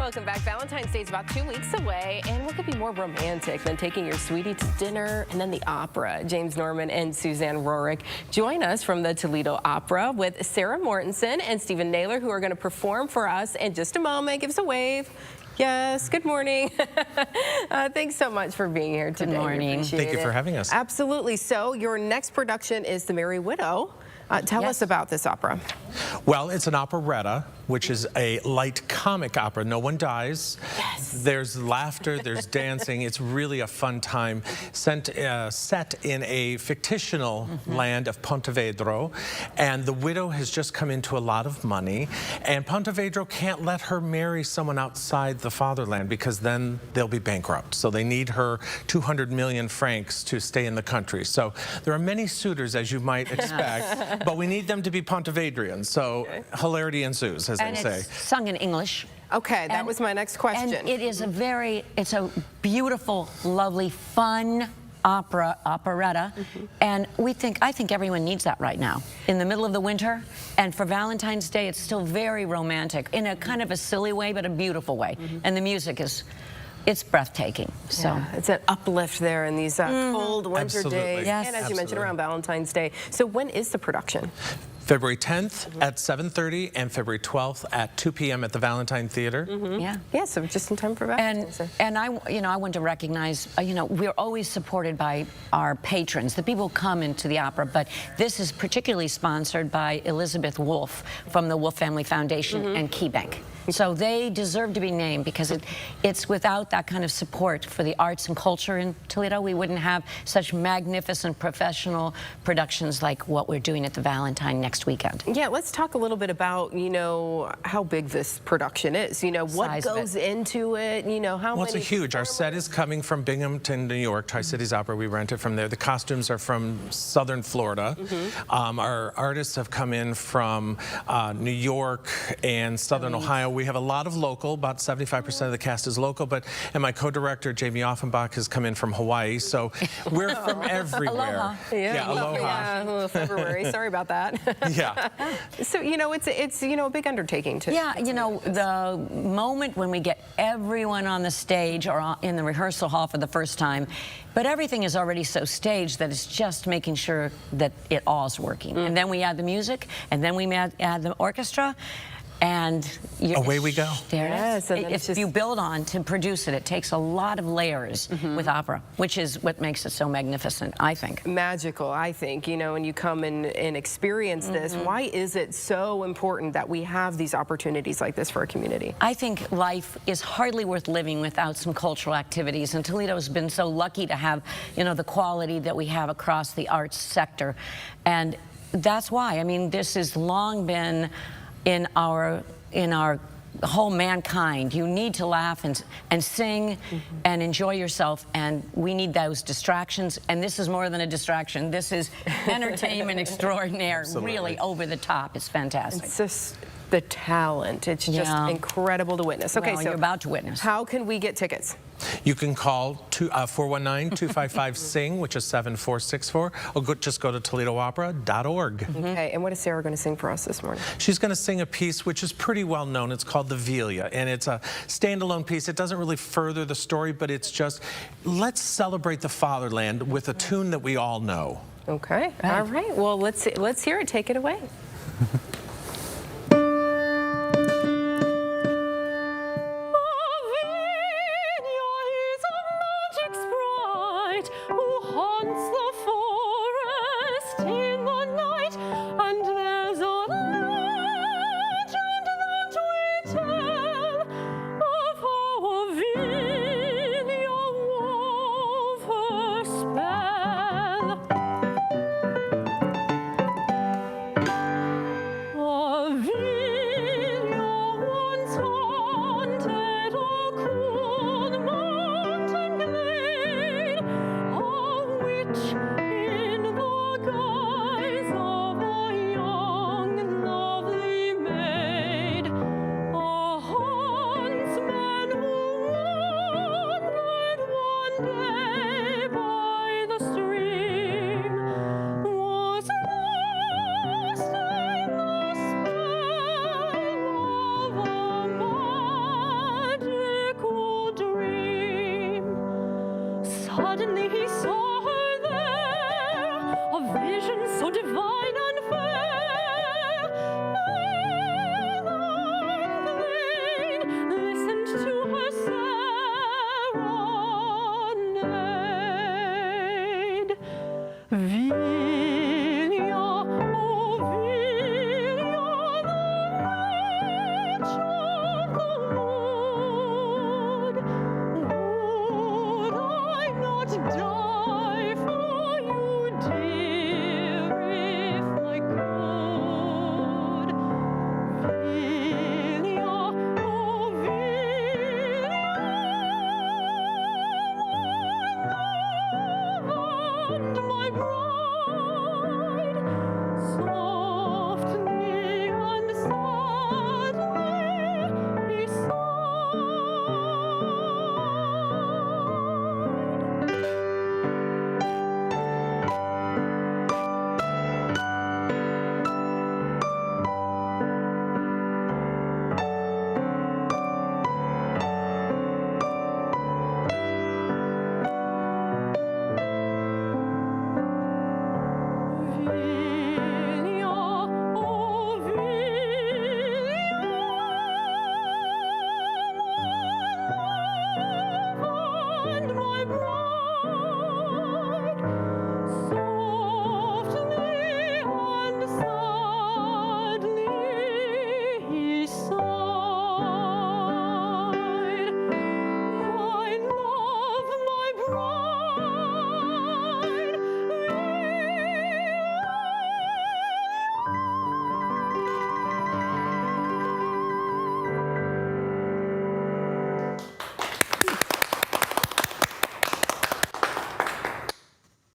Welcome back. Valentine's Day is about 2 weeks away, and what could be more romantic than taking your sweetie to dinner and then the opera? James Norman and Suzanne Rorick join us from the Toledo Opera with Sarah Mortensen and Stephen Naylor, who are going to perform for us in just a moment. Give us a wave. Yes, good morning. Thanks so much for being here today. Good morning. Thank you for having us. Absolutely. So your next production is The Merry Widow. Tell us about this opera. Well, it's an operetta, which is a light comic opera. No one dies. Yes. There's laughter, there's dancing. It's really a fun time. Set in a fictional land of Pontevedra, and the widow has just come into a lot of money, and Pontevedra can't let her marry someone outside the fatherland because then they'll be bankrupt. So they need her 200 million francs to stay in the country. So there are many suitors, as you might expect, but we need them to be Pontevedrians. So hilarity ensues, as they say. And it's sung in English. Okay, that was my next question. And it is it's a beautiful, lovely, fun operetta. And I think everyone needs that right now. In the middle of the winter, and for Valentine's Day, it's still very romantic, in a kind of a silly way, but a beautiful way. And the music it's breathtaking. So yeah, it's an uplift there in these cold winter days. Yes. And as you mentioned, around Valentine's Day. So when is the production? February 10th at 7:30 and February 12th at 2 p.m. at the Valentine Theatre. Yeah, so just in time for Valentine's Day. And I want to recognize, we're always supported by our patrons, the people who come into the opera, but this is particularly sponsored by Elizabeth Wolf from the Wolf Family Foundation and Key Bank. So they deserve to be named because it's without that kind of support for the arts and culture in Toledo, we wouldn't have such magnificent professional productions like what we're doing at the Valentine next weekend. Yeah, let's talk a little bit about, how big this production is. What goes into it, how Well, it's many... huge. Our set is coming from Binghamton, New York, Tri-Cities Opera. We rent it from there. The costumes are from southern Florida. Our artists have come in from New York and southern Ohio. We have a lot of local, about 75% of the cast is local, and my co-director, Jamie Offenbach, has come in from Hawaii, so we're from everywhere. Aloha. Yeah, aloha. Yeah, February. Sorry about that. Yeah. So, it's a big undertaking too. Yeah, the moment when we get everyone on the stage or in the rehearsal hall for the first time, but everything is already so staged that it's just making sure that it all's working. And then we add the music, and then we add the orchestra, and away we go. There yes, it is. If you build on to produce it, it takes a lot of layers with opera, which is what makes it so magnificent, I think. Magical, I think, when you come and experience this. Why is it so important that we have these opportunities like this for our community? I think life is hardly worth living without some cultural activities, and Toledo's been so lucky to have, the quality that we have across the arts sector. And that's why, this has long been in our whole mankind. You need to laugh and sing and enjoy yourself, and we need those distractions, and this is more than a distraction. This is entertainment extraordinaire. Absolutely. Really over the top. It's fantastic. It's just the talent. It's just incredible to witness. Okay, Well, so you're about to witness. How can we get tickets? You can call 419-255-SING, which is 7464, or just go to ToledoOpera.org. Okay, and what is Sarah going to sing for us this morning? She's going to sing a piece which is pretty well known. It's called The Velia, and it's a standalone piece. It doesn't really further the story, but it's just, let's celebrate the fatherland with a tune that we all know. Okay, all right. Well, let's hear it. Take it away. suddenly he